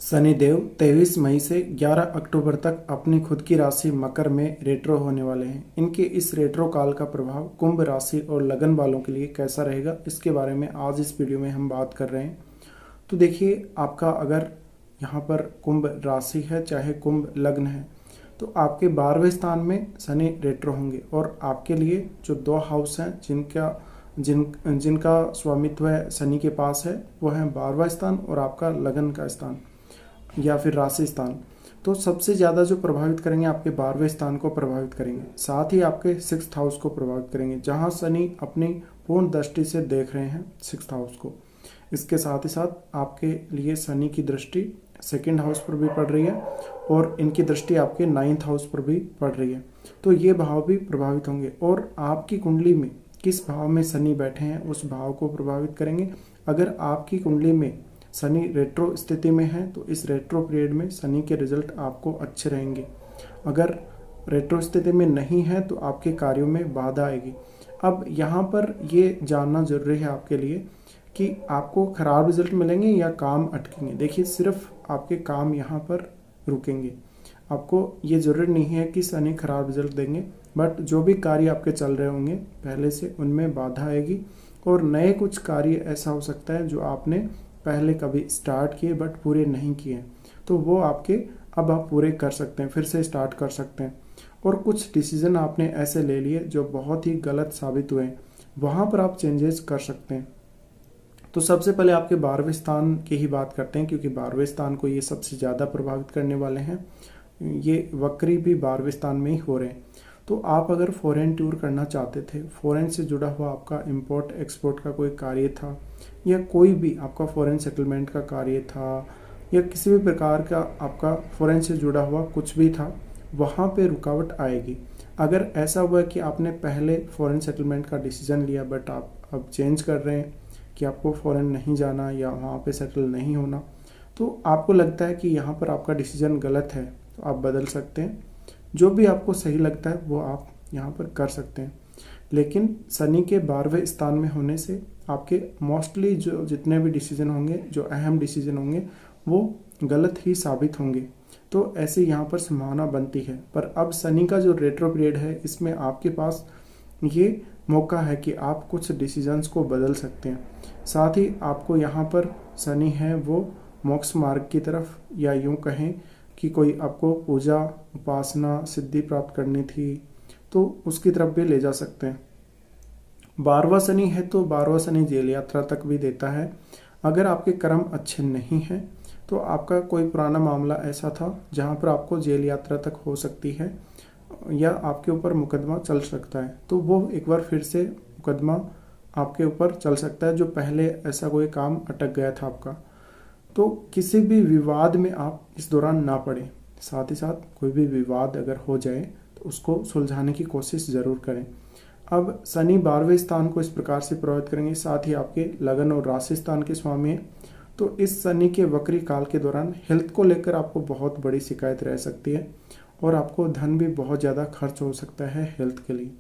शनिदेव 23 मई से 11 अक्टूबर तक अपनी खुद की राशि मकर में रेट्रो होने वाले हैं। इनके इस रेट्रो काल का प्रभाव कुंभ राशि और लगन वालों के लिए कैसा रहेगा, इसके बारे में आज इस वीडियो में हम बात कर रहे हैं। तो देखिए, आपका अगर यहाँ पर कुंभ राशि है चाहे कुंभ लग्न है, तो आपके 12वें स्थान में शनि रेट्रो होंगे और आपके लिए जो 2 हाउस हैं जिनका स्वामित्व है शनि के पास है, वो है 12वां स्थान और आपका लगन का स्थान या फिर राशि स्थान। तो सबसे ज़्यादा जो प्रभावित करेंगे आपके 12वें स्थान को प्रभावित करेंगे, साथ ही आपके 6th हाउस को प्रभावित करेंगे, जहां शनि अपनी पूर्ण दृष्टि से देख रहे हैं 6th हाउस को। इसके साथ ही साथ आपके लिए शनि की दृष्टि 2nd हाउस पर भी पड़ रही है और इनकी दृष्टि आपके 9th हाउस पर भी पड़ रही है। तो ये भाव भी प्रभावित होंगे और आपकी कुंडली में किस भाव में शनि बैठे हैं उस भाव को प्रभावित करेंगे। अगर आपकी कुंडली में शनि रेट्रो स्थिति में है तो इस रेट्रो पीरियड में शनि के रिजल्ट आपको अच्छे रहेंगे। अगर रेट्रो स्थिति में नहीं है तो आपके कार्यों में बाधा आएगी। अब यहाँ पर ये जानना जरूरी है आपके लिए कि आपको खराब रिजल्ट मिलेंगे या काम अटकेंगे। देखिए, सिर्फ आपके काम यहाँ पर रुकेंगे। आपको ये जरूरी नहीं है कि शनि खराब रिजल्ट देंगे, बट जो भी कार्य आपके चल रहे होंगे पहले से, उनमें बाधा आएगी और नए कुछ कार्य ऐसा हो सकता है जो आपने पहले कभी स्टार्ट किए बट पूरे नहीं किए, तो वो आपके अब आप पूरे कर सकते हैं, फिर से स्टार्ट कर सकते हैं। और कुछ डिसीजन आपने ऐसे ले लिए जो बहुत ही गलत साबित हुए, वहाँ पर आप चेंजेस कर सकते हैं। तो सबसे पहले आपके 12वें स्थान की ही बात करते हैं, क्योंकि 12वें स्थान को ये सबसे ज़्यादा प्रभावित करने वाले हैं। ये वक्री भी 12वें स्थान में ही हो रहे हैं। तो आप अगर फॉरेन टूर करना चाहते थे, फॉरेन से जुड़ा हुआ आपका इंपोर्ट एक्सपोर्ट का कोई कार्य था या कोई भी आपका फॉरेन सेटलमेंट का कार्य था या किसी भी प्रकार का आपका फॉरेन से जुड़ा हुआ कुछ भी था, वहाँ पे रुकावट आएगी। अगर ऐसा हुआ कि आपने पहले फॉरेन सेटलमेंट का डिसीजन लिया बट आप अब चेंज कर रहे हैं कि आपको फॉरेन नहीं जाना या वहाँ पे सेटल नहीं होना, तो आपको लगता है कि यहाँ पर आपका डिसीजन गलत है, तो आप बदल सकते हैं। जो भी आपको सही लगता है वो आप यहाँ पर कर सकते हैं। लेकिन शनि के 12वें स्थान में होने से आपके मोस्टली जो जितने भी डिसीजन होंगे, जो अहम डिसीजन होंगे, वो गलत ही साबित होंगे। तो ऐसे यहाँ पर संभावना बनती है। पर अब शनि का जो रेट्रो पीरियड है, इसमें आपके पास ये मौका है कि आप कुछ डिसीजंस को बदल सकते हैं। साथ ही आपको यहाँ पर शनि है वो मोक्ष मार्ग की तरफ, या यूँ कहें कि कोई आपको पूजा उपासना सिद्धि प्राप्त करनी थी तो उसकी तरफ भी ले जा सकते हैं। 12वां शनि है तो 12वां शनि जेल यात्रा तक भी देता है। अगर आपके कर्म अच्छे नहीं हैं तो आपका कोई पुराना मामला ऐसा था जहां पर आपको जेल यात्रा तक हो सकती है या आपके ऊपर मुकदमा चल सकता है, तो वो एक बार फिर से मुकदमा आपके ऊपर चल सकता है, जो पहले ऐसा कोई काम अटक गया था आपका। तो किसी भी विवाद में आप इस दौरान ना पड़े। साथ ही साथ कोई भी विवाद अगर हो जाए तो उसको सुलझाने की कोशिश ज़रूर करें। अब शनि 12वें स्थान को इस प्रकार से प्रभावित करेंगे, साथ ही आपके लगन और राशि स्थान के स्वामी हैं। तो इस शनि के वक्री काल के दौरान हेल्थ को लेकर आपको बहुत बड़ी शिकायत रह सकती है और आपको धन भी बहुत ज़्यादा खर्च हो सकता है हेल्थ के लिए।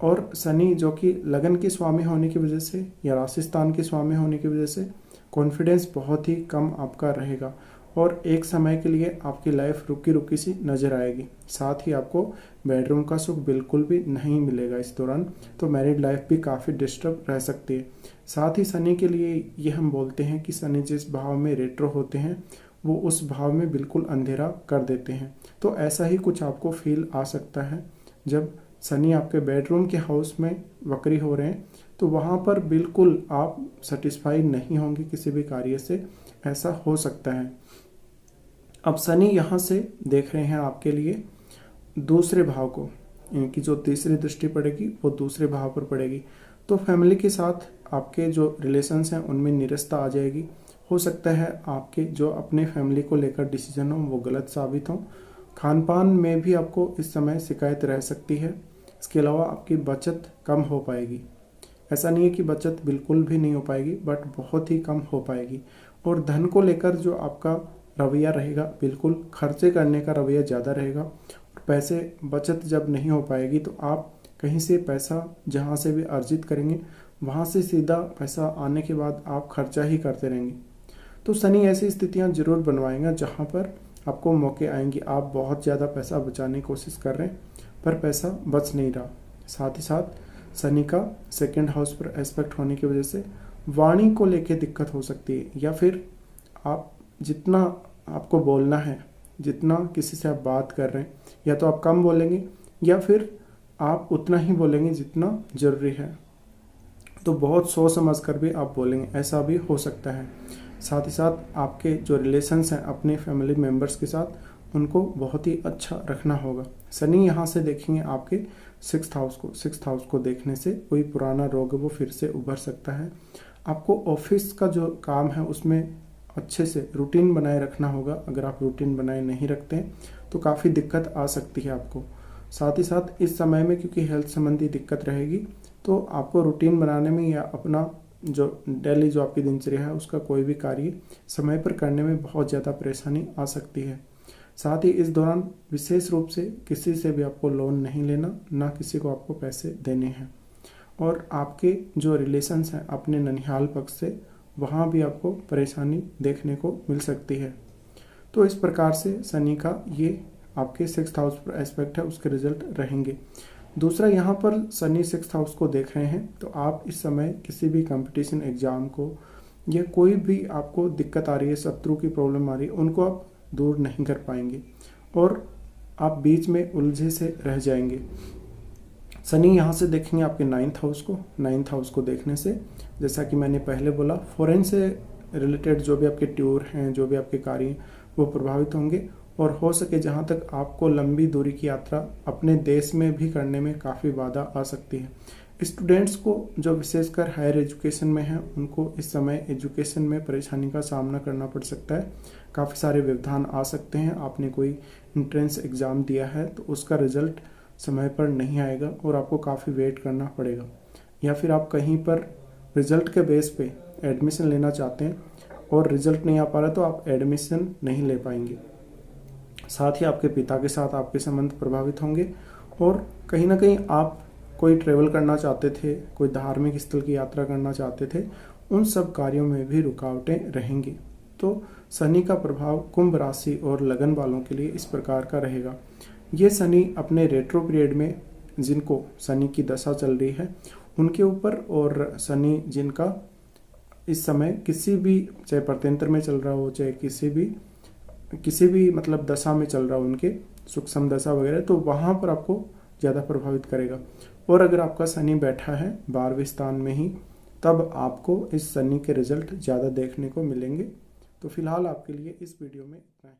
और शनि जो कि लगन के स्वामी होने की वजह से या राशि स्थान के स्वामी होने की वजह से कॉन्फिडेंस बहुत ही कम आपका रहेगा और एक समय के लिए आपकी लाइफ रुकी रुकी सी नज़र आएगी। साथ ही आपको बेडरूम का सुख बिल्कुल भी नहीं मिलेगा इस दौरान। तो मैरिड लाइफ भी काफ़ी डिस्टर्ब रह सकती है। साथ ही शनि के लिए ये हम बोलते हैं कि शनि जिस भाव में रेट्रो होते हैं वो उस भाव में बिल्कुल अंधेरा कर देते हैं। तो ऐसा ही कुछ आपको फील आ सकता है जब शनि आपके बेडरूम के हाउस में वक्री हो रहे हैं, तो वहाँ पर बिल्कुल आप सेटिस्फाई नहीं होंगे किसी भी कार्य से, ऐसा हो सकता है। अब शनि यहाँ से देख रहे हैं आपके लिए दूसरे भाव को, इनकी जो तीसरी दृष्टि पड़ेगी वो दूसरे भाव पर पड़ेगी। तो फैमिली के साथ आपके जो रिलेशंस हैं उनमें निरस्ता आ जाएगी। हो सकता है आपके जो अपने फैमिली को लेकर डिसीजन हो वो गलत साबित हो। खान पान में भी आपको इस समय शिकायत रह सकती है। इसके अलावा आपकी बचत कम हो पाएगी। ऐसा नहीं है कि बचत बिल्कुल भी नहीं हो पाएगी, बट बहुत ही कम हो पाएगी। और धन को लेकर जो आपका रवैया रहेगा, बिल्कुल खर्चे करने का रवैया ज़्यादा रहेगा। और पैसे बचत जब नहीं हो पाएगी तो आप कहीं से पैसा जहाँ से भी अर्जित करेंगे, वहाँ से सीधा पैसा आने के बाद आप खर्चा ही करते रहेंगे। तो शनि ऐसी स्थितियां जरूर बनवाएगा जहां पर आपको मौके आएंगे, आप बहुत ज़्यादा पैसा बचाने की कोशिश कर रहे हैं पर पैसा बच नहीं रहा। साथ ही साथ शनि का सेकंड हाउस पर एस्पेक्ट होने की वजह से वाणी को लेके दिक्कत हो सकती है, या फिर आप जितना आपको बोलना है, जितना किसी से आप बात कर रहे हैं, या तो आप कम बोलेंगे या फिर आप उतना ही बोलेंगे जितना ज़रूरी है। तो बहुत सोच समझ कर भी आप बोलेंगे, ऐसा भी हो सकता है। साथ ही साथ आपके जो रिलेशंस हैं अपने फैमिली मेम्बर्स के साथ, उनको बहुत ही अच्छा रखना होगा। शनि यहाँ से देखेंगे आपके सिक्स्थ हाउस को देखने से कोई पुराना रोग है वो फिर से उभर सकता है। आपको ऑफिस का जो काम है उसमें अच्छे से रूटीन बनाए रखना होगा। अगर आप रूटीन बनाए नहीं रखते हैं तो काफ़ी दिक्कत आ सकती है आपको। साथ ही साथ इस समय में क्योंकि हेल्थ संबंधी दिक्कत रहेगी तो आपको रूटीन बनाने में या अपना जो डेली जो आपकी दिनचर्या है उसका कोई भी कार्य समय पर करने में बहुत ज़्यादा परेशानी आ सकती है। साथ ही इस दौरान विशेष रूप से किसी से भी आपको लोन नहीं लेना, ना किसी को आपको पैसे देने हैं। और आपके जो रिलेशंस हैं अपने ननिहाल पक्ष से, वहाँ भी आपको परेशानी देखने को मिल सकती है। तो इस प्रकार से शनि का ये आपके सिक्स्थ हाउस पर एस्पेक्ट है, उसके रिजल्ट रहेंगे। दूसरा, यहाँ पर शनि सिक्स्थ हाउस को देख रहे हैं तो आप इस समय किसी भी कंपटीशन एग्जाम को या कोई भी आपको दिक्कत आ रही है, शत्रु की प्रॉब्लम आ रही है, उनको आप दूर नहीं कर पाएंगे और आप बीच में उलझे से रह जाएंगे। शनि यहाँ से देखेंगे आपके नाइन्थ हाउस को देखने से, जैसा कि मैंने पहले बोला, फॉरेन से रिलेटेड जो भी आपके टूर हैं, जो भी आपके कार्य हैं, वो प्रभावित होंगे। और हो सके जहाँ तक आपको लंबी दूरी की यात्रा अपने देश में भी करने में काफ़ी बाधा आ सकती है। स्टूडेंट्स को जो विशेषकर हायर एजुकेशन में हैं उनको इस समय एजुकेशन में परेशानी का सामना करना पड़ सकता है। काफ़ी सारे व्यवधान आ सकते हैं। आपने कोई एंट्रेंस एग्ज़ाम दिया है तो उसका रिजल्ट समय पर नहीं आएगा और आपको काफ़ी वेट करना पड़ेगा, या फिर आप कहीं पर रिजल्ट के बेस पे एडमिशन लेना चाहते हैं और रिजल्ट नहीं आ पा रहा तो आप एडमिशन नहीं ले पाएंगे। साथ ही आपके पिता के साथ आपके संबंध प्रभावित होंगे और कहीं ना कहीं आप कोई ट्रेवल करना चाहते थे, कोई धार्मिक स्थल की यात्रा करना चाहते थे, उन सब कार्यों में भी रुकावटें रहेंगी। तो शनि का प्रभाव कुंभ राशि और लगन वालों के लिए इस प्रकार का रहेगा। ये शनि अपने रेट्रो पीरियड में जिनको शनि की दशा चल रही है उनके ऊपर, और शनि जिनका इस समय किसी भी, चाहे परतंत्र में चल रहा हो, चाहे किसी भी मतलब दशा में चल रहा हो, उनके सूक्ष्म दशा वगैरह, तो वहाँ पर आपको ज़्यादा प्रभावित करेगा। और अगर आपका शनि बैठा है 12वें स्थान में ही, तब आपको इस शनि के रिजल्ट ज़्यादा देखने को मिलेंगे। तो फिलहाल आपके लिए इस वीडियो में इतना ही।